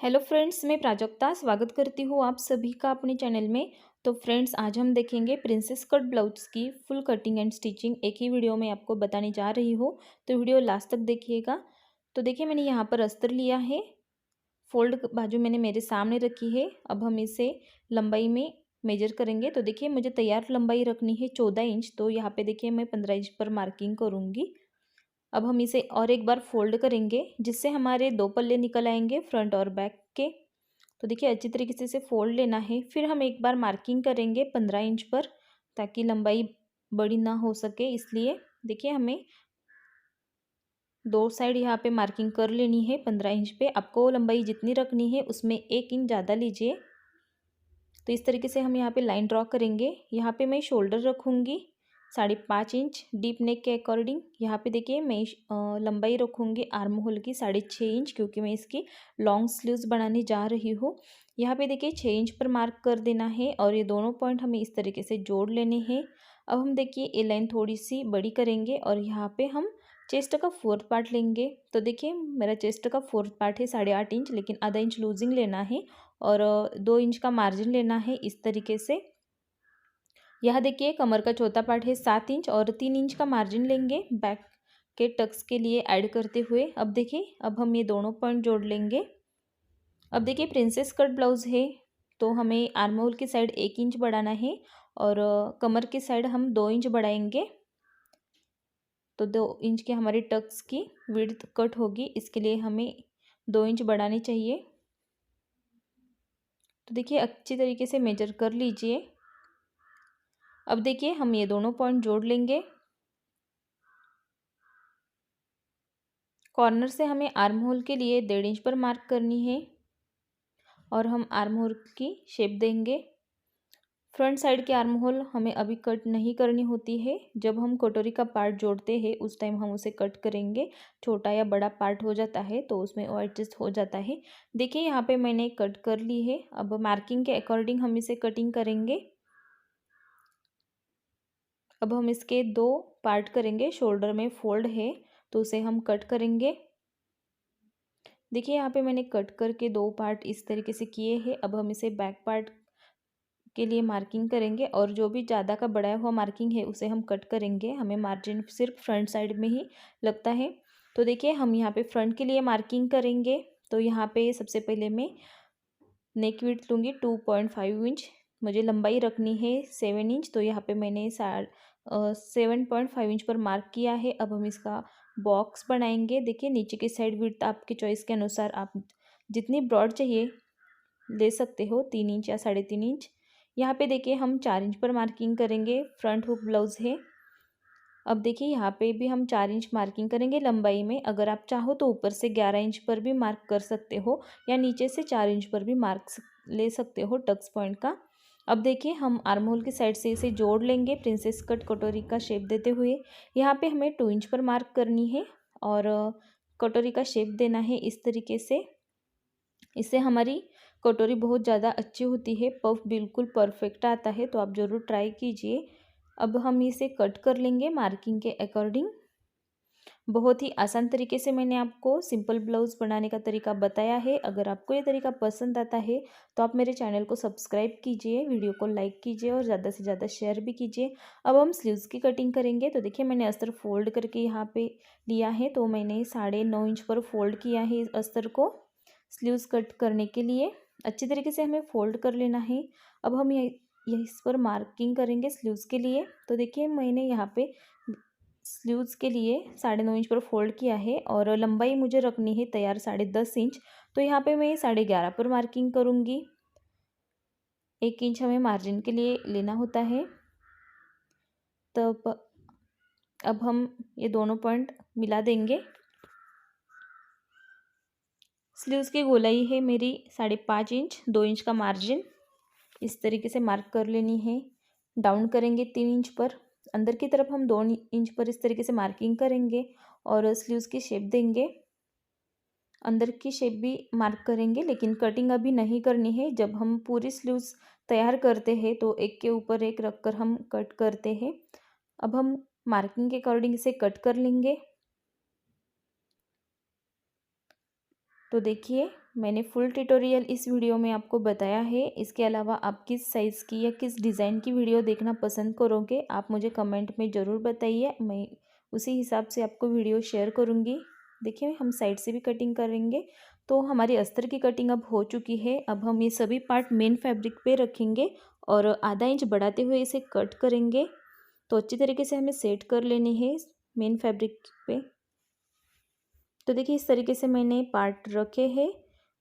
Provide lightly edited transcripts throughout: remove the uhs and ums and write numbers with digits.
Hello friends, मैं प्राजक्ता स्वागत करती हूँ आप सभी का अपने चैनल में। तो फ्रेंड्स, आज हम देखेंगे प्रिंसेस कट ब्लाउज की फुल कटिंग एंड स्टिचिंग एक ही वीडियो में आपको बताने जा रही हूँ। तो वीडियो लास्ट तक देखिएगा। तो देखिए, मैंने यहाँ पर अस्तर लिया है, फोल्ड बाजू मैंने मेरे सामने रखी है। अब हम इसे लंबाई में मेजर करेंगे। तो देखिए, मुझे तैयार लंबाई रखनी है 14 इंच। तो यहाँ पे देखिए मैं 15 इंच पर मार्किंग करूँगी। अब हम इसे और एक बार फोल्ड करेंगे, जिससे हमारे दो पल्ले निकल आएंगे, फ्रंट और बैक के। तो देखिए, अच्छी तरीके से इसे फोल्ड लेना है। फिर हम एक बार मार्किंग करेंगे 15 इंच पर, ताकि लंबाई बड़ी ना हो सके, इसलिए देखिए हमें दो साइड यहाँ पे मार्किंग कर लेनी है 15 इंच पे। आपको लंबाई जितनी रखनी है उसमें 1 इंच ज़्यादा लीजिए। तो इस तरीके से हम यहाँ पे लाइन ड्रॉ करेंगे। यहाँ पे मैं शोल्डर रखूँगी 5.5 इंच डीप नेक के अकॉर्डिंग। यहाँ पे देखिए मैं लंबाई रखूँगी आर्म होल की 6.5 इंच, क्योंकि मैं इसकी लॉन्ग स्लीव्स बनाने जा रही हूँ। यहाँ पे देखिए 6 इंच पर मार्क कर देना है और ये दोनों पॉइंट हमें इस तरीके से जोड़ लेने हैं। अब हम देखिए ये लाइन थोड़ी सी बड़ी करेंगे और यहाँ पे हम चेस्ट का फोर्थ पार्ट लेंगे। तो देखिए मेरा चेस्ट का फोर्थ पार्ट है 8.5 इंच, लेकिन आधा इंच लूजिंग लेना है और 2 इंच का मार्जिन लेना है इस तरीके से। यह देखिए कमर का चौथा पार्ट है 7 इंच और 3 इंच का मार्जिन लेंगे बैक के टक्स के लिए ऐड करते हुए। अब देखिए, अब हम ये दोनों पॉइंट जोड़ लेंगे। अब देखिए प्रिंसेस कट ब्लाउज है, तो हमें आर्म होल की साइड 1 इंच बढ़ाना है और कमर की साइड हम 2 इंच बढ़ाएंगे। तो 2 इंच की हमारी टक्स की विड्थ कट होगी, इसके लिए हमें 2 इंच बढ़ानी चाहिए। तो देखिए अच्छी तरीके से मेजर कर लीजिए। अब देखिए हम ये दोनों पॉइंट जोड़ लेंगे। कॉर्नर से हमें आर्म होल के लिए 1.5 इंच पर मार्क करनी है और हम आर्म होल की शेप देंगे। फ्रंट साइड के आर्म होल हमें अभी कट नहीं करनी होती है। जब हम कटोरी का पार्ट जोड़ते हैं उस टाइम हम उसे कट करेंगे। छोटा या बड़ा पार्ट हो जाता है तो उसमें वो एडजस्ट हो जाता है। देखिए यहाँ पे मैंने कट कर ली है। अब मार्किंग के अकॉर्डिंग हम इसे कटिंग करेंगे। अब हम इसके 2 पार्ट करेंगे। शोल्डर में फोल्ड है तो उसे हम कट करेंगे। देखिए यहाँ पे मैंने कट करके 2 पार्ट इस तरीके से किए हैं। अब हम इसे बैक पार्ट के लिए मार्किंग करेंगे और जो भी ज़्यादा का बढ़ाया हुआ मार्किंग है उसे हम कट करेंगे। हमें मार्जिन सिर्फ फ्रंट साइड में ही लगता है। तो देखिए हम यहाँ पे फ्रंट के लिए मार्किंग करेंगे। तो यहाँ पे सबसे पहले मैं नेक विड्थ लूँगी 2.5 इंच। मुझे लंबाई रखनी है 7 इंच, तो यहाँ पे मैंने 7.5 इंच पर मार्क किया है। अब हम इसका बॉक्स बनाएंगे। देखिए नीचे की साइड विड्थ आपकी चॉइस के अनुसार आप जितनी ब्रॉड चाहिए ले सकते हो, 3 इंच या 3.5 इंच। यहाँ पे देखिए हम 4 इंच पर मार्किंग करेंगे। फ्रंट हुक ब्लाउज है। अब देखिए यहाँ पे भी हम 4 इंच मार्किंग करेंगे लंबाई में। अगर आप चाहो तो ऊपर से 11 इंच पर भी मार्क कर सकते हो या नीचे से 4 इंच पर भी मार्क ले सकते हो टक्स पॉइंट का। अब देखिए हम आर्म होल की साइड से इसे जोड़ लेंगे प्रिंसेस कट कटोरी का शेप देते हुए। यहाँ पे हमें 2 इंच पर मार्क करनी है और कटोरी का शेप देना है इस तरीके से। इससे हमारी कटोरी बहुत ज़्यादा अच्छी होती है, पफ बिल्कुल परफेक्ट आता है। तो आप ज़रूर ट्राई कीजिए। अब हम इसे कट कर लेंगे मार्किंग के अकॉर्डिंग। बहुत ही आसान तरीके से मैंने आपको सिंपल ब्लाउज बनाने का तरीका बताया है। अगर आपको ये तरीका पसंद आता है तो आप मेरे चैनल को सब्सक्राइब कीजिए, वीडियो को लाइक कीजिए और ज़्यादा से ज़्यादा शेयर भी कीजिए। अब हम स्लीव्स की कटिंग करेंगे। तो देखिए मैंने अस्तर फोल्ड करके यहाँ पे लिया है, तो मैंने 9.5 इंच पर फोल्ड किया है इस अस्तर को स्लीव्स कट करने के लिए। अच्छी तरीके से हमें फोल्ड कर लेना है। अब हम ये इस पर मार्किंग करेंगे स्लीव्स के लिए। तो देखिए मैंने यहाँ पे स्लीव्स के लिए 9.5 इंच पर फोल्ड किया है और लंबाई मुझे रखनी है तैयार 10.5 इंच। तो यहाँ पे मैं 11.5 पर मार्किंग करूँगी। 1 इंच हमें मार्जिन के लिए लेना होता है। तब अब हम ये दोनों पॉइंट मिला देंगे। स्लीव्स की गोलाई है मेरी 5.5 इंच, 2 इंच का मार्जिन इस तरीके से मार्क कर लेनी है। डाउन करेंगे 3 इंच पर, अंदर की तरफ हम 2 इंच पर इस तरीके से मार्किंग करेंगे और स्लीव्स की शेप देंगे। अंदर की शेप भी मार्क करेंगे, लेकिन कटिंग अभी नहीं करनी है। जब हम पूरी स्लीव्स तैयार करते हैं तो एक के ऊपर एक रखकर हम कट करते हैं। अब हम मार्किंग के अकॉर्डिंग इसे कट कर लेंगे। तो देखिए मैंने फुल ट्यूटोरियल इस वीडियो में आपको बताया है। इसके अलावा आप किस साइज़ की या किस डिज़ाइन की वीडियो देखना पसंद करोगे आप मुझे कमेंट में ज़रूर बताइए, मैं उसी हिसाब से आपको वीडियो शेयर करूँगी। देखिए हम साइड से भी कटिंग करेंगे। तो हमारी अस्तर की कटिंग अब हो चुकी है। अब हम ये सभी पार्ट मेन फैब्रिक पे रखेंगे और आधा इंच बढ़ाते हुए इसे कट करेंगे। तो अच्छी तरीके से हमें सेट कर लेनी है मेन फैब्रिक पे। तो देखिए इस तरीके से मैंने पार्ट रखे हैं।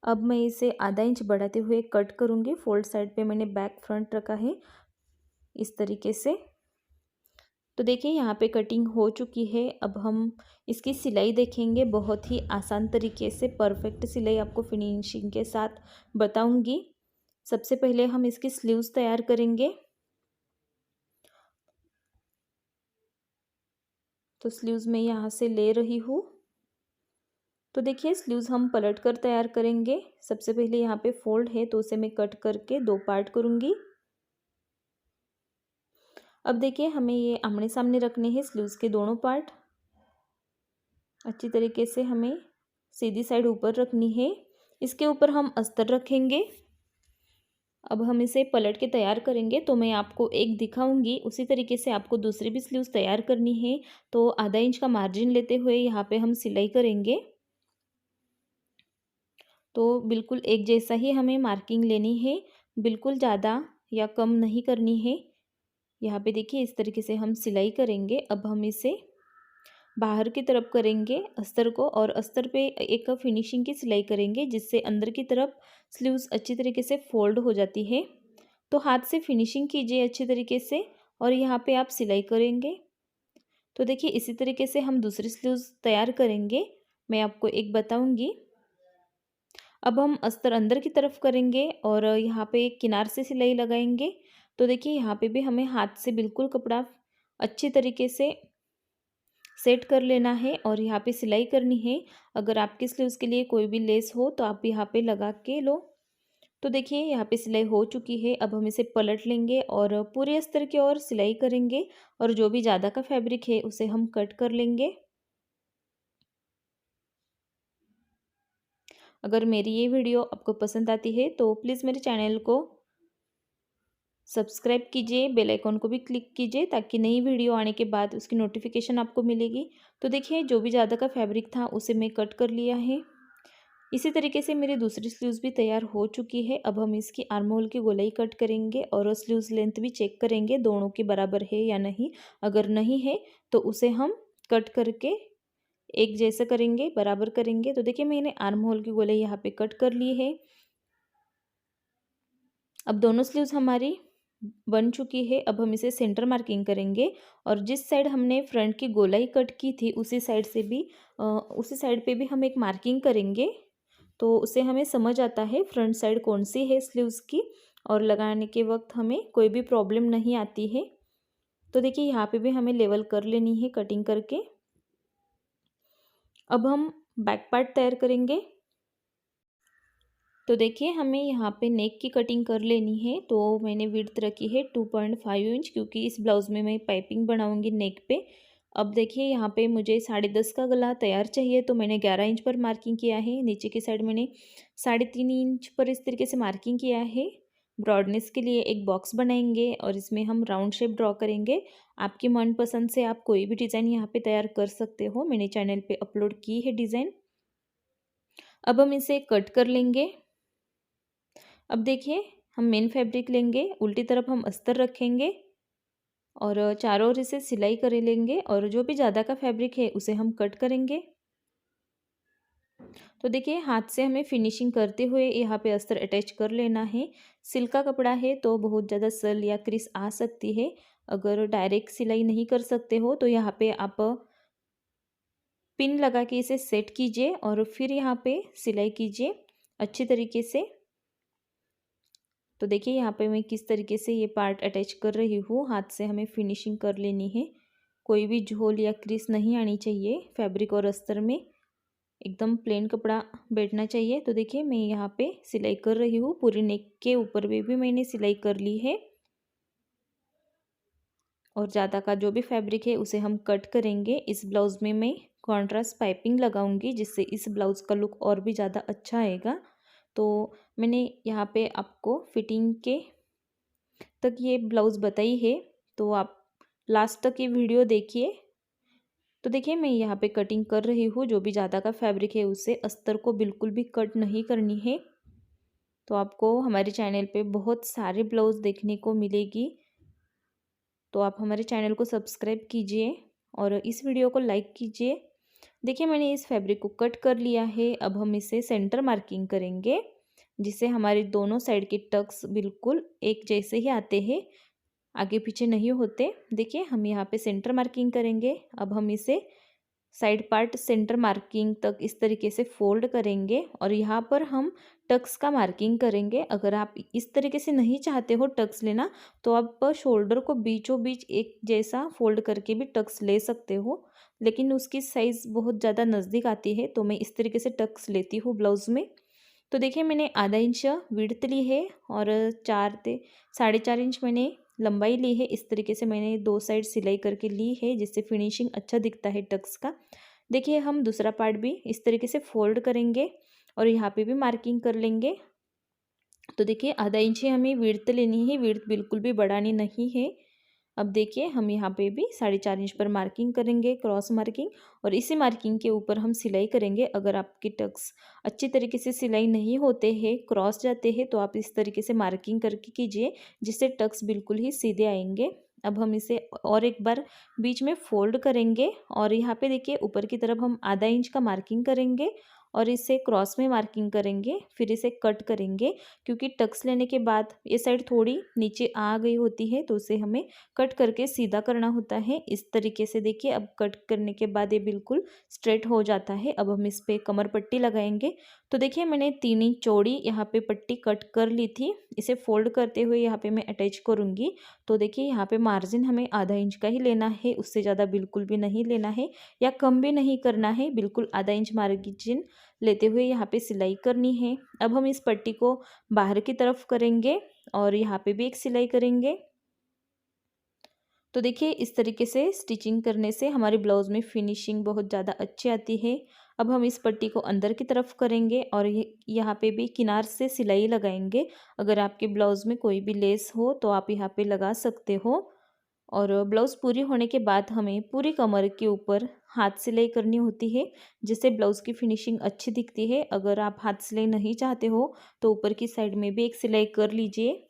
अब मैं इसे आधा इंच बढ़ाते हुए कट करूँगी। फोल्ड साइड पे मैंने बैक फ्रंट रखा है इस तरीके से। तो देखिए यहाँ पे कटिंग हो चुकी है। अब हम इसकी सिलाई देखेंगे, बहुत ही आसान तरीके से परफेक्ट सिलाई आपको फिनिशिंग के साथ बताऊंगी। सबसे पहले हम इसकी स्लीव्स तैयार करेंगे। तो स्लीव्स मैं यहाँ से ले रही हूँ। तो देखिए स्लीव्स हम पलट कर तैयार करेंगे। सबसे पहले यहाँ पे फोल्ड है तो उसे मैं कट करके दो पार्ट करूँगी। अब देखिए हमें ये आमने सामने रखने हैं स्लीव्स के दोनों पार्ट। अच्छी तरीके से हमें सीधी साइड ऊपर रखनी है। इसके ऊपर हम अस्तर रखेंगे। अब हम इसे पलट के तैयार करेंगे तो मैं आपको एक दिखाऊंगी, उसी तरीके से आपको दूसरी भी स्लीव्स तैयार करनी है। तो आधा इंच का मार्जिन लेते हुए यहाँ पे हम सिलाई करेंगे। तो बिल्कुल एक जैसा ही हमें मार्किंग लेनी है, बिल्कुल ज़्यादा या कम नहीं करनी है। यहाँ पे देखिए इस तरीके से हम सिलाई करेंगे। अब हम इसे बाहर की तरफ करेंगे अस्तर को और अस्तर पे एक फिनिशिंग की सिलाई करेंगे जिससे अंदर की तरफ स्लीव्स अच्छी तरीके से फोल्ड हो जाती है। तो हाथ से फिनिशिंग कीजिए अच्छी तरीके से और यहाँ पे आप सिलाई करेंगे। तो देखिए इसी तरीके से हम दूसरी स्लीव्स तैयार करेंगे, मैं आपको एक बताऊंगी। अब हम अस्तर अंदर की तरफ करेंगे और यहाँ पे किनार से सिलाई लगाएंगे। तो देखिए यहाँ पे भी हमें हाथ से बिल्कुल कपड़ा अच्छी तरीके से सेट कर लेना है और यहाँ पे सिलाई करनी है। अगर आपकी स्लीव्स के लिए कोई भी लेस हो तो आप यहाँ पे लगा के लो। तो देखिए यहाँ पे सिलाई हो चुकी है। अब हम इसे पलट लेंगे और पूरे अस्तर की ओर सिलाई करेंगे और जो भी ज़्यादा का फैब्रिक है उसे हम कट कर लेंगे। अगर मेरी ये वीडियो आपको पसंद आती है तो प्लीज़ मेरे चैनल को सब्सक्राइब कीजिए, बेल आइकॉन को भी क्लिक कीजिए ताकि नई वीडियो आने के बाद उसकी नोटिफिकेशन आपको मिलेगी। तो देखिए जो भी ज़्यादा का फैब्रिक था उसे मैं कट कर लिया है। इसी तरीके से मेरी दूसरी स्लीव्स भी तैयार हो चुकी है। अब हम इसकी आर्म होल की गोलाई कट करेंगे और स्लीव्स लेंथ भी चेक करेंगे दोनों के बराबर है या नहीं। अगर नहीं है तो उसे हम कट करके एक जैसा करेंगे, बराबर करेंगे। तो देखिए मैंने आर्म होल की गोलाई यहाँ पे कट कर ली है। अब दोनों स्लीव्स हमारी बन चुकी है। अब हम इसे सेंटर मार्किंग करेंगे और जिस साइड हमने फ्रंट की गोलाई कट की थी उसी साइड से भी उसी साइड पे भी हम एक मार्किंग करेंगे। तो उससे हमें समझ आता है फ्रंट साइड कौन सी है स्लीव्स की और लगाने के वक्त हमें कोई भी प्रॉब्लम नहीं आती है। तो देखिए यहाँ पे भी हमें लेवल कर लेनी है कटिंग करके। अब हम बैक पार्ट तैयार करेंगे। तो देखिए हमें यहाँ पे नेक की कटिंग कर लेनी है। तो मैंने विड्थ रखी है 2.5 इंच क्योंकि इस ब्लाउज़ में मैं पाइपिंग बनाऊंगी नेक पे। अब देखिए यहाँ पे मुझे 10.5 का गला तैयार चाहिए तो मैंने 11 इंच पर मार्किंग किया है। नीचे की साइड मैंने 3.5 इंच पर इस तरीके से मार्किंग किया है। ब्रॉडनेस के लिए एक बॉक्स बनाएंगे और इसमें हम राउंड शेप ड्रॉ करेंगे। आपकी मनपसंद से आप कोई भी डिज़ाइन यहाँ पे तैयार कर सकते हो, मैंने चैनल पे अपलोड की है डिज़ाइन। अब हम इसे कट कर लेंगे। अब देखिए हम मेन फैब्रिक लेंगे, उल्टी तरफ हम अस्तर रखेंगे और चारों ओर इसे सिलाई कर लेंगे और जो भी ज़्यादा का फैब्रिक है उसे हम कट करेंगे। तो देखिए हाथ से हमें फिनिशिंग करते हुए यहाँ पे अस्तर अटैच कर लेना है। सिल्क का कपड़ा है तो बहुत ज़्यादा सल या क्रिस आ सकती है। अगर डायरेक्ट सिलाई नहीं कर सकते हो तो यहाँ पे आप पिन लगा के इसे सेट कीजिए और फिर यहाँ पे सिलाई कीजिए अच्छी तरीके से। तो देखिए यहाँ पे मैं किस तरीके से ये पार्ट अटैच कर रही हूँ। हाथ से हमें फिनिशिंग कर लेनी है, कोई भी झोल या क्रीज नहीं आनी चाहिए फैब्रिक और अस्तर में, एकदम प्लेन कपड़ा बैठना चाहिए। तो देखिए मैं यहाँ पे सिलाई कर रही हूँ, पूरी नेक के ऊपर भी मैंने सिलाई कर ली है और ज़्यादा का जो भी फैब्रिक है उसे हम कट करेंगे। इस ब्लाउज़ में मैं कॉन्ट्रास्ट पाइपिंग लगाऊंगी जिससे इस ब्लाउज़ का लुक और भी ज़्यादा अच्छा आएगा। तो मैंने यहाँ पे आपको फिटिंग के तक ये ब्लाउज़ बताई है, तो आप लास्ट तक ये वीडियो देखिए। तो देखिए मैं यहाँ पे कटिंग कर रही हूँ। जो भी ज़्यादा का फैब्रिक है उससे अस्तर को बिल्कुल भी कट नहीं करनी है। तो आपको हमारे चैनल पे बहुत सारे ब्लाउज़ देखने को मिलेगी, तो आप हमारे चैनल को सब्सक्राइब कीजिए और इस वीडियो को लाइक कीजिए। देखिए मैंने इस फैब्रिक को कट कर लिया है। अब हम इसे सेंटर मार्किंग करेंगे, जिससे हमारे दोनों साइड के टक्स बिल्कुल एक जैसे ही आते हैं, आगे पीछे नहीं होते। देखिए हम यहाँ पे सेंटर मार्किंग करेंगे। अब हम इसे साइड पार्ट सेंटर मार्किंग तक इस तरीके से फोल्ड करेंगे और यहाँ पर हम टक्स का मार्किंग करेंगे। अगर आप इस तरीके से नहीं चाहते हो टक्स लेना, तो आप शोल्डर को बीचों बीच एक जैसा फोल्ड करके भी टक्स ले सकते हो, लेकिन उसकी साइज़ बहुत ज़्यादा नज़दीक आती है, तो मैं इस तरीके से टक्स लेती हूँ ब्लाउज़ में। तो देखिए मैंने आधा इंच विड्थ ली है और 4 से 4.5 इंच मैंने लंबाई ली है। इस तरीके से मैंने दो साइड सिलाई करके ली है, जिससे फिनिशिंग अच्छा दिखता है टक्स का। देखिए हम दूसरा पार्ट भी इस तरीके से फोल्ड करेंगे और यहाँ पे भी मार्किंग कर लेंगे। तो देखिए आधा इंच ही हमें विड्थ लेनी है, विड्थ बिल्कुल भी बढ़ानी नहीं है। अब देखिए हम यहाँ पे भी 4.5 इंच पर मार्किंग करेंगे, क्रॉस मार्किंग, और इसी मार्किंग के ऊपर हम सिलाई करेंगे। अगर आपके टक्स अच्छी तरीके से सिलाई नहीं होते हैं, क्रॉस जाते हैं, तो आप इस तरीके से मार्किंग करके कीजिए, जिससे टक्स बिल्कुल ही सीधे आएंगे। अब हम इसे और एक बार बीच में फोल्ड करेंगे और यहाँ पे देखिए ऊपर की तरफ हम आधा इंच का मार्किंग करेंगे और इसे क्रॉस में मार्किंग करेंगे, फिर इसे कट करेंगे। क्योंकि टक्स लेने के बाद ये साइड थोड़ी नीचे आ गई होती है, तो उसे हमें कट करके सीधा करना होता है। इस तरीके से देखिए अब कट करने के बाद ये बिल्कुल स्ट्रेट हो जाता है। अब हम इस पे कमर पट्टी लगाएंगे। तो देखिए मैंने 3 इंच चौड़ी यहाँ पे पट्टी कट कर ली थी। इसे फोल्ड करते हुए यहाँ पे मैं अटैच करूँगी। तो देखिए यहाँ पे मार्जिन हमें आधा इंच का ही लेना है, उससे ज़्यादा बिल्कुल भी नहीं लेना है या कम भी नहीं करना है, बिल्कुल आधा इंच मार्जिन लेते हुए यहाँ पे सिलाई करनी है। अब हम इस पट्टी को बाहर की तरफ करेंगे और यहाँ पे भी एक सिलाई करेंगे। तो देखिए इस तरीके से स्टिचिंग करने से हमारे ब्लाउज़ में फिनिशिंग बहुत ज़्यादा अच्छी आती है। अब हम इस पट्टी को अंदर की तरफ करेंगे और ये यहाँ पे भी किनार से सिलाई लगाएंगे। अगर आपके ब्लाउज़ में कोई भी लेस हो तो आप यहाँ पे लगा सकते हो। और ब्लाउज़ पूरी होने के बाद हमें पूरी कमर के ऊपर हाथ सिलाई करनी होती है, जिससे ब्लाउज़ की फिनिशिंग अच्छी दिखती है। अगर आप हाथ सिलाई नहीं चाहते हो तो ऊपर की साइड में भी एक सिलाई कर लीजिए।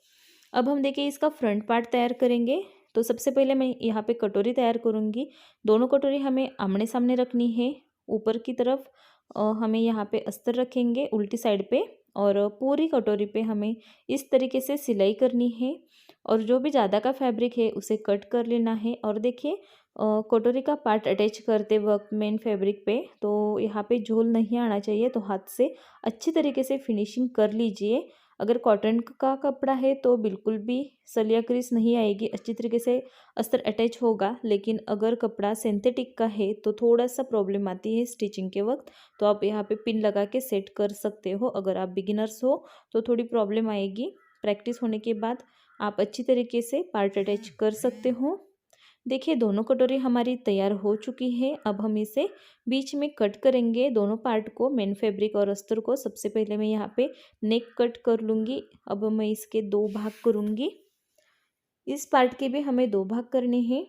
अब हम देखिए इसका फ्रंट पार्ट तैयार करेंगे। तो सबसे पहले मैं यहाँ पे कटोरी तैयार करूँगी। दोनों कटोरी हमें आमने सामने रखनी है। ऊपर की तरफ हमें यहाँ पे अस्तर रखेंगे उल्टी साइड पे, और पूरी कटोरी पे हमें इस तरीके से सिलाई करनी है। और जो भी ज़्यादा का फैब्रिक है उसे कट कर लेना है। और देखिए कटोरी का पार्ट अटैच करते वक्त मेन फैब्रिक पे तो यहाँ पे झोल नहीं आना चाहिए, तो हाथ से अच्छी तरीके से फिनिशिंग कर लीजिए। अगर कॉटन का कपड़ा है तो बिल्कुल भी सलिया क्रीस नहीं आएगी, अच्छी तरीके से अस्तर अटैच होगा। लेकिन अगर कपड़ा सिंथेटिक का है तो थोड़ा सा प्रॉब्लम आती है स्टिचिंग के वक्त, तो आप यहाँ पे पिन लगा के सेट कर सकते हो। अगर आप बिगिनर्स हो तो थोड़ी प्रॉब्लम आएगी। प्रैक्टिस होने के बाद आप अच्छी तरीके से पार्ट अटैच कर सकते हो। देखिए दोनों कटोरी हमारी तैयार हो चुकी है। अब हम इसे बीच में कट करेंगे, दोनों पार्ट को, मेन फैब्रिक और अस्तर को। सबसे पहले मैं यहाँ पे नेक कट कर लूँगी। अब मैं इसके 2 भाग करूँगी। इस पार्ट के भी हमें 2 भाग करने हैं,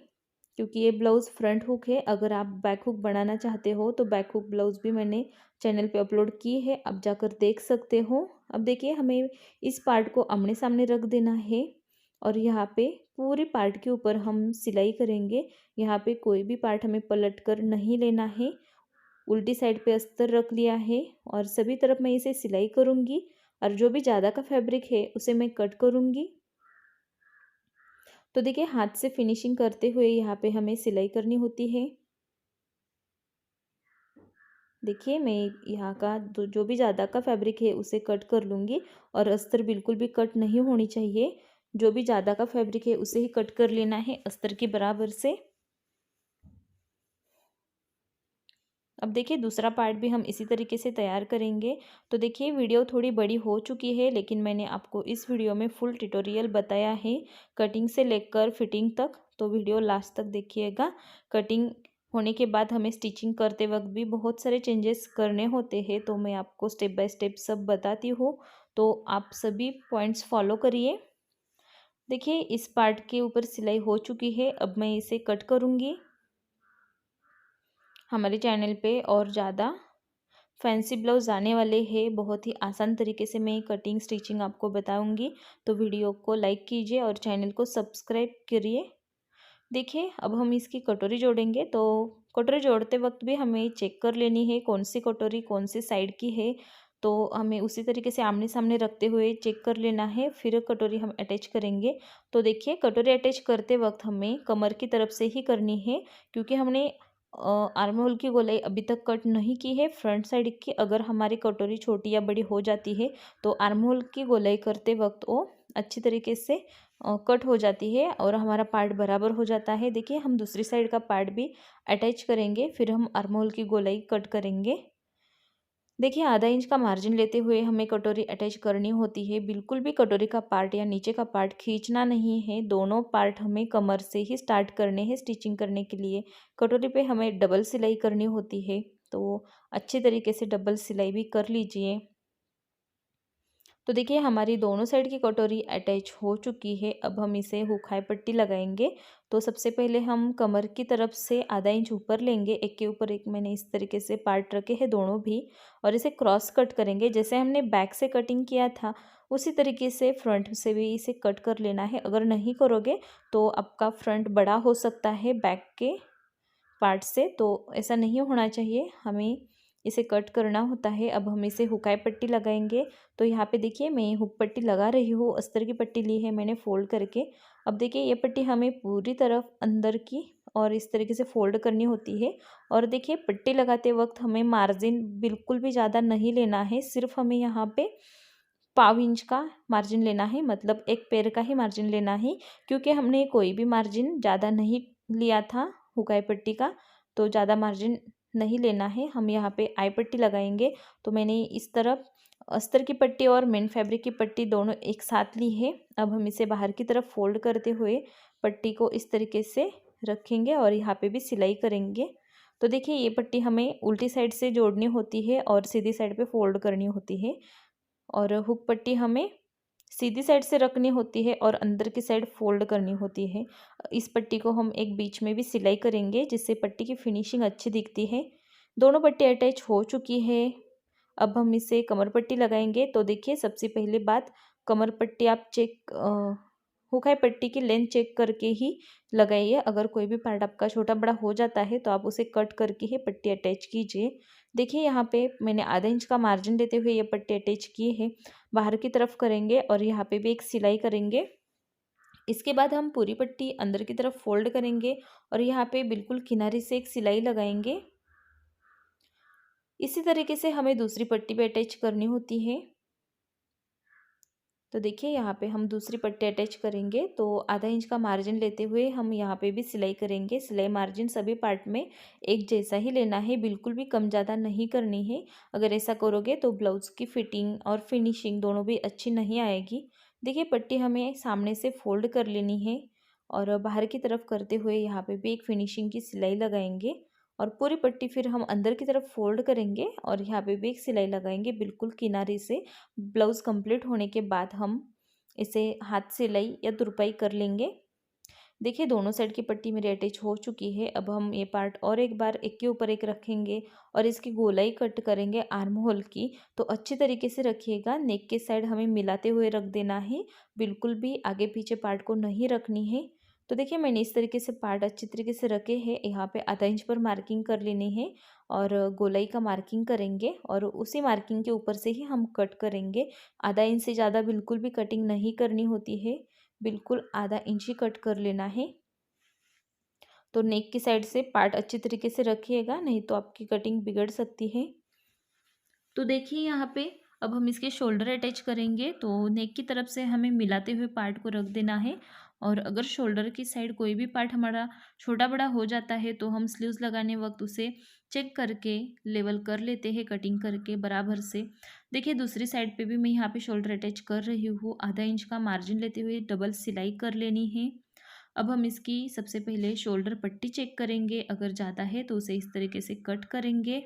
क्योंकि ये ब्लाउज़ फ्रंट हुक है। अगर आप बैक हुक बनाना चाहते हो तो बैक हुक ब्लाउज़ भी मैंने चैनल पे अपलोड की है, आप जाकर देख सकते हो। अब देखिए हमें इस पार्ट को आमने सामने रख देना है और यहाँ पे पूरे पार्ट के ऊपर हम सिलाई करेंगे। यहाँ पे कोई भी पार्ट हमें पलट कर नहीं लेना है। उल्टी साइड पे अस्तर रख लिया है और सभी तरफ मैं इसे सिलाई करूँगी, और जो भी ज़्यादा का फैब्रिक है उसे मैं कट करूँगी। तो देखिए हाथ से फिनिशिंग करते हुए यहाँ पे हमें सिलाई करनी होती है। देखिए मैं यहाँ का जो भी ज़्यादा का फैब्रिक है उसे कट कर लूँगी, और अस्तर बिल्कुल भी कट नहीं होनी चाहिए। जो भी ज़्यादा का फैब्रिक है उसे ही कट कर लेना है अस्तर के बराबर से। अब देखिए दूसरा पार्ट भी हम इसी तरीके से तैयार करेंगे। तो देखिए वीडियो थोड़ी बड़ी हो चुकी है, लेकिन मैंने आपको इस वीडियो में फुल ट्यूटोरियल बताया है, कटिंग से लेकर फिटिंग तक। तो वीडियो लास्ट तक देखिएगा। कटिंग होने के बाद हमें स्टिचिंग करते वक्त भी बहुत सारे चेंजेस करने होते हैं, तो मैं आपको स्टेप बाय स्टेप सब बताती हूँ। तो आप सभी पॉइंट्स फॉलो करिए। देखिए इस पार्ट के ऊपर सिलाई हो चुकी है, अब मैं इसे कट करूँगी। हमारे चैनल पे और ज़्यादा फैंसी ब्लाउज आने वाले हैं, बहुत ही आसान तरीके से मैं कटिंग स्टिचिंग आपको बताऊंगी। तो वीडियो को लाइक कीजिए और चैनल को सब्सक्राइब करिए। देखिए अब हम इसकी कटोरी जोड़ेंगे, तो कटोरी जोड़ते वक्त भी हमें चेक कर लेनी है कौन सी कटोरी कौन सी साइड की है। तो हमें उसी तरीके से आमने सामने रखते हुए चेक कर लेना है, फिर कटोरी हम अटैच करेंगे। तो देखिए कटोरी अटैच करते वक्त हमें कमर की तरफ से ही करनी है, क्योंकि हमने आर्म होल की गोलाई अभी तक कट नहीं की है फ्रंट साइड की। अगर हमारी कटोरी छोटी या बड़ी हो जाती है तो आर्म होल की गोलाई करते वक्त वो अच्छी तरीके से कट हो जाती है और हमारा पार्ट बराबर हो जाता है। देखिए हम दूसरी साइड का पार्ट भी अटैच करेंगे, फिर हम आर्म होल की गोलाई कट करेंगे। देखिए आधा इंच का मार्जिन लेते हुए हमें कटोरी अटैच करनी होती है। बिल्कुल भी कटोरी का पार्ट या नीचे का पार्ट खींचना नहीं है, दोनों पार्ट हमें कमर से ही स्टार्ट करने हैं स्टिचिंग करने के लिए। कटोरी पे हमें डबल सिलाई करनी होती है, तो अच्छे तरीके से डबल सिलाई भी कर लीजिए। तो देखिए हमारी दोनों साइड की कटोरी अटैच हो चुकी है, अब हम इसे हुक हाई पट्टी लगाएंगे। तो सबसे पहले हम कमर की तरफ से आधा इंच ऊपर लेंगे, एक के ऊपर एक मैंने इस तरीके से पार्ट रखे हैं दोनों भी, और इसे क्रॉस कट करेंगे। जैसे हमने बैक से कटिंग किया था उसी तरीके से फ्रंट से भी इसे कट कर लेना है। अगर नहीं करोगे तो आपका फ्रंट बड़ा हो सकता है बैक के पार्ट से, तो ऐसा नहीं होना चाहिए, हमें इसे कट करना होता है। अब हम इसे हुकाई पट्टी लगाएंगे। तो यहाँ पे देखिए मैं हुक पट्टी लगा रही हूँ, अस्तर की पट्टी ली है मैंने फोल्ड करके। अब देखिए ये पट्टी हमें पूरी तरफ अंदर की और इस तरीके से फोल्ड करनी होती है। और देखिए पट्टी लगाते वक्त हमें मार्जिन बिल्कुल भी ज़्यादा नहीं लेना है, सिर्फ हमें यहाँ पे पाव इंच का मार्जिन लेना है, मतलब एक पैर का ही मार्जिन लेना है, क्योंकि हमने कोई भी मार्जिन ज़्यादा नहीं लिया था हुकाई पट्टी का, तो ज़्यादा मार्जिन नहीं लेना है। हम यहाँ पे आई पट्टी लगाएंगे। तो मैंने इस तरफ अस्तर की पट्टी और मेन फैब्रिक की पट्टी दोनों एक साथ ली है। अब हम इसे बाहर की तरफ फोल्ड करते हुए पट्टी को इस तरीके से रखेंगे और यहाँ पे भी सिलाई करेंगे। तो देखिए ये पट्टी हमें उल्टी साइड से जोड़नी होती है और सीधी साइड पे फोल्ड करनी होती है, और हुक पट्टी हमें सीधी साइड से रखनी होती है और अंदर की साइड फोल्ड करनी होती है। इस पट्टी को हम एक बीच में भी सिलाई करेंगे, जिससे पट्टी की फिनिशिंग अच्छी दिखती है। दोनों पट्टी अटैच हो चुकी है, अब हम इसे कमर पट्टी लगाएंगे। तो देखिए सबसे पहले बात, कमर पट्टी आप चेक हुकाई पट्टी की लेंथ चेक करके ही लगाइए। अगर कोई भी पार्ट आपका छोटा बड़ा हो जाता है तो आप उसे कट करके ही पट्टी अटैच कीजिए। देखिए यहाँ पे मैंने आधा इंच का मार्जिन देते हुए ये पट्टी अटैच की है, बाहर की तरफ करेंगे और यहाँ पे भी एक सिलाई करेंगे। इसके बाद हम पूरी पट्टी अंदर की तरफ फोल्ड करेंगे और यहाँ पे बिल्कुल किनारे से एक सिलाई लगाएंगे। इसी तरीके से हमें दूसरी पट्टी पे अटैच करनी होती है। तो देखिए यहाँ पे हम दूसरी पट्टी अटैच करेंगे, तो आधा इंच का मार्जिन लेते हुए हम यहाँ पे भी सिलाई करेंगे। सिलाई मार्जिन सभी पार्ट में एक जैसा ही लेना है, बिल्कुल भी कम ज़्यादा नहीं करनी है। अगर ऐसा करोगे तो ब्लाउज़ की फिटिंग और फिनिशिंग दोनों भी अच्छी नहीं आएगी। देखिए पट्टी हमें सामने से फोल्ड कर लेनी है और बाहर की तरफ करते हुए यहाँ पे भी एक फिनिशिंग की सिलाई लगाएंगे, और पूरी पट्टी फिर हम अंदर की तरफ फोल्ड करेंगे और यहाँ पे भी एक सिलाई लगाएंगे बिल्कुल किनारे से। ब्लाउज़ कंप्लीट होने के बाद हम इसे हाथ सिलाई या तुरपाई कर लेंगे। देखिए दोनों साइड की पट्टी मेरी अटैच हो चुकी है। अब हम ये पार्ट और एक बार एक के ऊपर एक रखेंगे और इसकी गोलाई कट करेंगे आर्म होल की। तो अच्छी तरीके से रखिएगा, नेक के साइड हमें मिलाते हुए रख देना है, बिल्कुल भी आगे पीछे पार्ट को नहीं रखनी है। तो देखिए मैंने इस तरीके से पार्ट अच्छी तरीके से रखे हैं। यहाँ पे आधा इंच पर मार्किंग कर लेनी है और गोलाई का मार्किंग करेंगे और उसी मार्किंग के ऊपर से ही हम कट करेंगे। आधा इंच से ज़्यादा बिल्कुल भी कटिंग नहीं करनी होती है, बिल्कुल आधा इंच ही कट कर लेना है। तो नेक की साइड से पार्ट अच्छी तरीके से रखिएगा, नहीं तो आपकी कटिंग बिगड़ सकती है। तो देखिए यहाँ पे अब हम इसके शोल्डर अटैच करेंगे, तो नेक की तरफ से हमें मिलाते हुए पार्ट को रख देना है। और अगर शोल्डर की साइड कोई भी पार्ट हमारा छोटा बड़ा हो जाता है तो हम स्लीव्स लगाने वक्त उसे चेक करके लेवल कर लेते हैं कटिंग करके बराबर से। देखिए दूसरी साइड पे भी मैं यहाँ पे शोल्डर अटैच कर रही हूँ। आधा इंच का मार्जिन लेते हुए डबल सिलाई कर लेनी है। अब हम इसकी सबसे पहले शोल्डर पट्टी चेक करेंगे, अगर ज़्यादा है तो उसे इस तरीके से कट करेंगे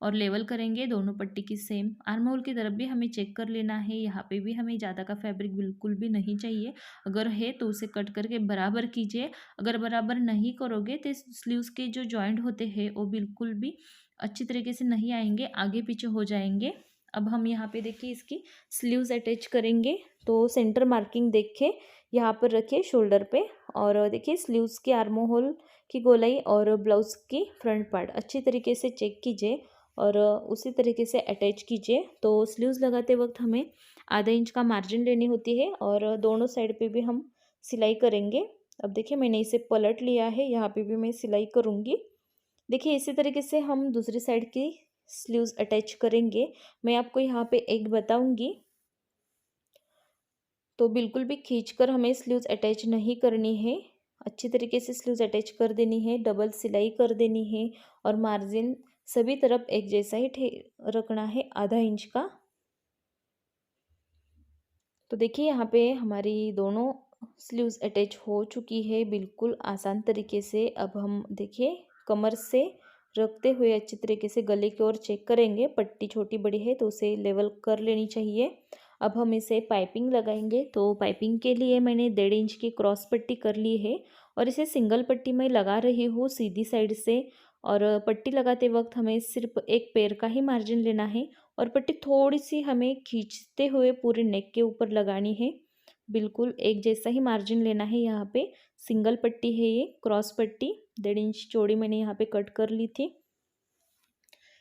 और लेवल करेंगे दोनों पट्टी की सेम। आर्म होल की तरफ भी हमें चेक कर लेना है, यहाँ पे भी हमें ज़्यादा का फैब्रिक बिल्कुल भी नहीं चाहिए, अगर है तो उसे कट करके बराबर कीजिए। अगर बराबर नहीं करोगे तो स्लीव्स के जो जॉइंट होते हैं वो बिल्कुल भी अच्छी तरीके से नहीं आएंगे, आगे पीछे हो जाएंगे। अब हम यहाँ पे देखिए इसकी स्लीव्स अटैच करेंगे, तो सेंटर मार्किंग देख के यहाँ पर रखिए शोल्डर पे, और देखिए स्लीव्स की आर्म होल की गोलाई और ब्लाउज की फ्रंट पार्ट अच्छी तरीके से चेक कीजिए और उसी तरीके से अटैच कीजिए। तो स्लीव्स लगाते वक्त हमें आधा इंच का मार्जिन लेनी होती है और दोनों साइड पे भी हम सिलाई करेंगे। अब देखिए मैंने इसे पलट लिया है, यहाँ पे भी मैं सिलाई करूँगी। देखिए इसी तरीके से हम दूसरी साइड की स्लीव्स अटैच करेंगे। मैं आपको यहाँ पे एक बताऊँगी, तो बिल्कुल भी खींचकर हमें स्लीव्स अटैच नहीं करनी है, अच्छी तरीके से स्लीव्स अटैच कर देनी है, डबल सिलाई कर देनी है और मार्जिन सभी तरफ एक जैसा ही रखना है, आधा इंच का। तो देखिए यहाँ पे हमारी दोनों स्लीव्स अटैच हो चुकी है बिल्कुल आसान तरीके से। अब हम देखिए कमर से रखते हुए अच्छी तरीके से गले की ओर चेक करेंगे, पट्टी छोटी बड़ी है तो उसे लेवल कर लेनी चाहिए। अब हम इसे पाइपिंग लगाएंगे, तो पाइपिंग के लिए मैंने 1.5 इंच की क्रॉस पट्टी कर ली है और इसे सिंगल पट्टी में लगा रही हूँ सीधी साइड से। और पट्टी लगाते वक्त हमें सिर्फ एक पैर का ही मार्जिन लेना है और पट्टी थोड़ी सी हमें खींचते हुए पूरे नेक के ऊपर लगानी है, बिल्कुल एक जैसा ही मार्जिन लेना है। यहाँ पे सिंगल पट्टी है, ये क्रॉस पट्टी 1.5 इंच चौड़ी मैंने यहाँ पे कट कर ली थी।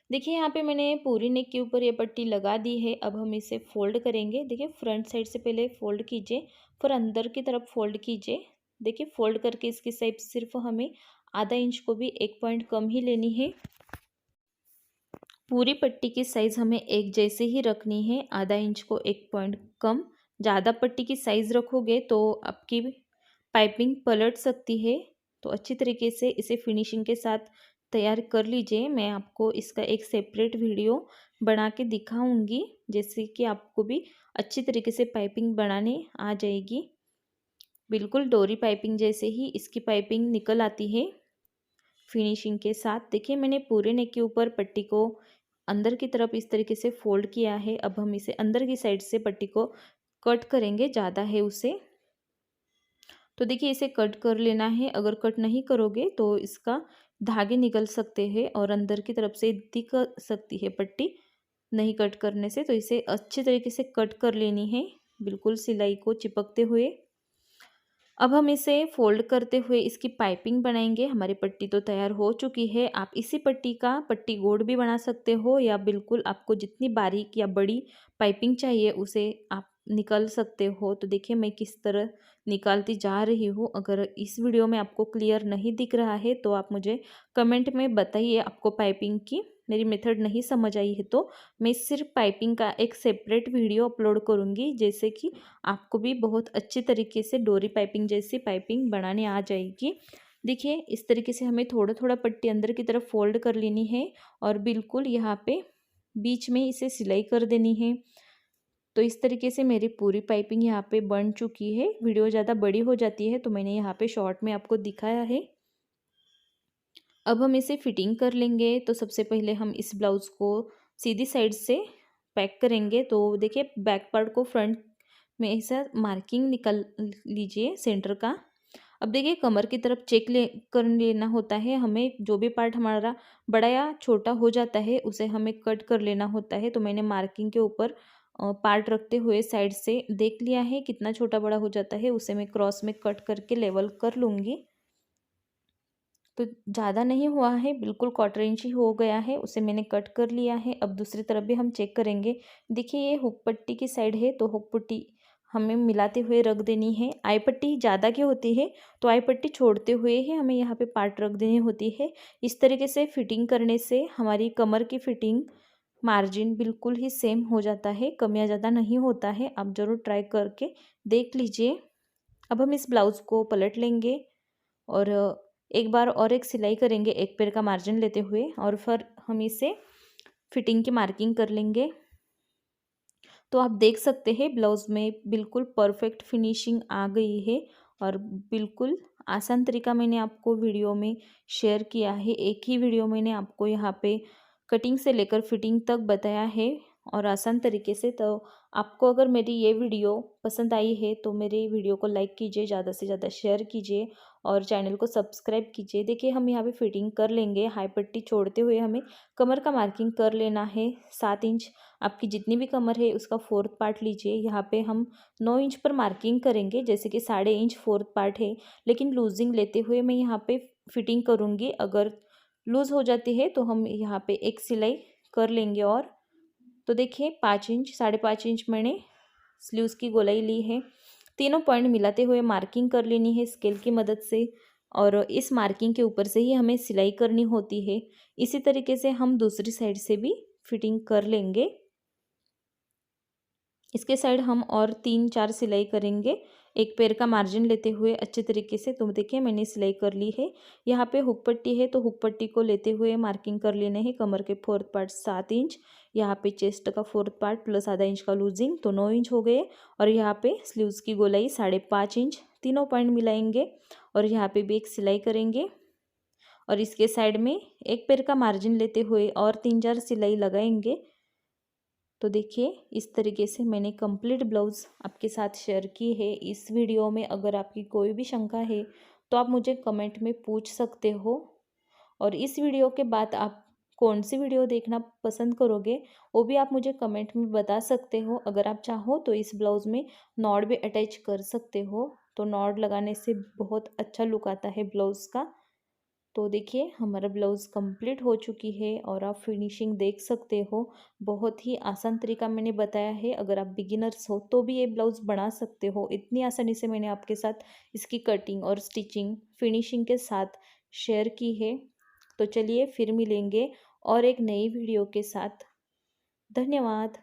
देखिए यहाँ पे मैंने पूरी नेक के ऊपर ये पट्टी लगा दी है। अब हम इसे फोल्ड करेंगे। देखिए फ्रंट साइड से पहले फोल्ड कीजिए, फिर अंदर की तरफ फोल्ड कीजिए। देखिए फोल्ड करके इसकी साइड सिर्फ हमें आधा इंच को भी 1 पॉइंट कम ही लेनी है। पूरी पट्टी की साइज़ हमें एक जैसे ही रखनी है, आधा इंच को 1 पॉइंट कम। ज़्यादा पट्टी की साइज़ रखोगे तो आपकी पाइपिंग पलट सकती है, तो अच्छी तरीके से इसे फिनिशिंग के साथ तैयार कर लीजिए। मैं आपको इसका एक सेपरेट वीडियो बना के दिखाऊंगी, जैसे कि आपको भी अच्छी तरीके से पाइपिंग बनाने आ जाएगी। बिल्कुल डोरी पाइपिंग जैसे ही इसकी पाइपिंग निकल आती है फिनिशिंग के साथ। देखिए मैंने पूरे नेक के ऊपर पट्टी को अंदर की तरफ इस तरीके से फोल्ड किया है। अब हम इसे अंदर की साइड से पट्टी को कट करेंगे, ज़्यादा है उसे, तो देखिए इसे कट कर लेना है। अगर कट नहीं करोगे तो इसका धागे निकल सकते हैं और अंदर की तरफ से दिख सकती है पट्टी नहीं कट करने से, तो इसे अच्छी तरीके से कट कर लेनी है, बिल्कुल सिलाई को चिपकते हुए। अब हम इसे फोल्ड करते हुए इसकी पाइपिंग बनाएंगे। हमारी पट्टी तो तैयार हो चुकी है। आप इसी पट्टी का पट्टी गोड भी बना सकते हो, या बिल्कुल आपको जितनी बारीक या बड़ी पाइपिंग चाहिए उसे आप निकाल सकते हो। तो देखिए मैं किस तरह निकालती जा रही हूँ। अगर इस वीडियो में आपको क्लियर नहीं दिख रहा है तो आप मुझे कमेंट में बताइए, आपको पाइपिंग की मेरी मेथड नहीं समझ आई है तो मैं सिर्फ पाइपिंग का एक सेपरेट वीडियो अपलोड करूँगी, जैसे कि आपको भी बहुत अच्छी तरीके से डोरी पाइपिंग जैसी पाइपिंग बनाने आ जाएगी। देखिए इस तरीके से हमें थोड़ा थोड़ा पट्टी अंदर की तरफ फोल्ड कर लेनी है और बिल्कुल यहाँ पे बीच में इसे सिलाई कर देनी है। तो इस तरीके से मेरी पूरी पाइपिंग यहाँ पे बन चुकी है। वीडियो ज़्यादा बड़ी हो जाती है तो मैंने यहाँ पे शॉर्ट में आपको दिखाया है। अब हम इसे फिटिंग कर लेंगे। तो सबसे पहले हम इस ब्लाउज़ को सीधी साइड से पैक करेंगे। तो देखिए बैक पार्ट को फ्रंट में ऐसा मार्किंग निकाल लीजिए सेंटर का। अब देखिए कमर की तरफ चेक कर लेना होता है हमें, जो भी पार्ट हमारा बड़ा या छोटा हो जाता है उसे हमें कट कर लेना होता है। तो मैंने मार्किंग के ऊपर पार्ट रखते हुए साइड से देख लिया है कितना छोटा बड़ा हो जाता है, उसे मैं क्रॉस में कट करके लेवल कर लूँगी। तो ज़्यादा नहीं हुआ है, बिल्कुल 1/4 इंच ही हो गया है, उसे मैंने कट कर लिया है। अब दूसरी तरफ भी हम चेक करेंगे। देखिए ये हुक पट्टी की साइड है, तो हुक पट्टी हमें मिलाते हुए रख देनी है। आई पट्टी ज़्यादा की होती है तो आई पट्टी छोड़ते हुए ही हमें यहाँ पे पार्ट रख देनी होती है। इस तरीके से फिटिंग करने से हमारी कमर की फिटिंग मार्जिन बिल्कुल ही सेम हो जाता है, कम या ज़्यादा नहीं होता है। आप ज़रूर ट्राई करके देख लीजिए। अब हम इस ब्लाउज़ को पलट लेंगे और एक बार और एक सिलाई करेंगे एक पैर का मार्जिन लेते हुए, और फिर हम इसे फिटिंग की मार्किंग कर लेंगे। तो आप देख सकते हैं ब्लाउज़ में बिल्कुल परफेक्ट फिनिशिंग आ गई है और बिल्कुल आसान तरीका मैंने आपको वीडियो में शेयर किया है। एक ही वीडियो मैंने आपको यहाँ पे कटिंग से लेकर फिटिंग तक बताया है और आसान तरीके से। तो आपको अगर मेरी ये वीडियो पसंद आई है तो मेरे वीडियो को लाइक कीजिए, ज़्यादा से ज़्यादा शेयर कीजिए और चैनल को सब्सक्राइब कीजिए। देखिए हम यहाँ पे फिटिंग कर लेंगे। हाई पट्टी छोड़ते हुए हमें कमर का मार्किंग कर लेना है 7 इंच। आपकी जितनी भी कमर है उसका 4th पार्ट लीजिए। यहाँ पे हम 9 इंच पर मार्किंग करेंगे, जैसे कि 1.5 इंच 4th पार्ट है, लेकिन लूजिंग लेते हुए मैं यहाँ पे फिटिंग करूँगी। अगर लूज़ हो जाती है तो हम यहाँ पे एक सिलाई कर लेंगे। और तो देखिए 5 इंच 5.5 इंच मैंने स्लीव्स की गोलाई ली है। तीनों पॉइंट मिलाते हुए मार्किंग कर लेनी है स्केल की मदद से और इस मार्किंग के ऊपर से ही हमें सिलाई करनी होती है। इसी तरीके से हम दूसरी साइड से भी फिटिंग कर लेंगे। इसके साइड हम और 3-4 सिलाई करेंगे, एक पैर का मार्जिन लेते हुए अच्छे तरीके से। तो देखिए मैंने सिलाई कर ली है। यहाँ पे हुक पट्टी है तो हुक पट्टी को लेते हुए मार्किंग कर लेने हैं। कमर के 4th पार्ट 7 इंच, यहाँ पे चेस्ट का 4th पार्ट प्लस आधा इंच का लूजिंग तो 9 इंच हो गए। और यहाँ पे स्लीव्स की गोलाई 5.5 इंच, तीनों पॉइंट मिलाएंगे और यहाँ पे भी एक सिलाई करेंगे और इसके साइड में एक पैर का मार्जिन लेते हुए और 3-4 सिलाई लगाएंगे। तो देखिए इस तरीके से मैंने कंप्लीट ब्लाउज़ आपके साथ शेयर की है इस वीडियो में। अगर आपकी कोई भी शंका है तो आप मुझे कमेंट में पूछ सकते हो। और इस वीडियो के बाद आप कौन सी वीडियो देखना पसंद करोगे वो भी आप मुझे कमेंट में बता सकते हो। अगर आप चाहो तो इस ब्लाउज़ में नॉट भी अटैच कर सकते हो, तो नॉट लगाने से बहुत अच्छा लुक आता है ब्लाउज़ का। तो देखिए हमारा ब्लाउज़ कंप्लीट हो चुकी है और आप फिनिशिंग देख सकते हो। बहुत ही आसान तरीका मैंने बताया है। अगर आप बिगिनर्स हो तो भी ये ब्लाउज़ बना सकते हो। इतनी आसानी से मैंने आपके साथ इसकी कटिंग और स्टिचिंग फिनिशिंग के साथ शेयर की है। तो चलिए फिर मिलेंगे और एक नई वीडियो के साथ। धन्यवाद।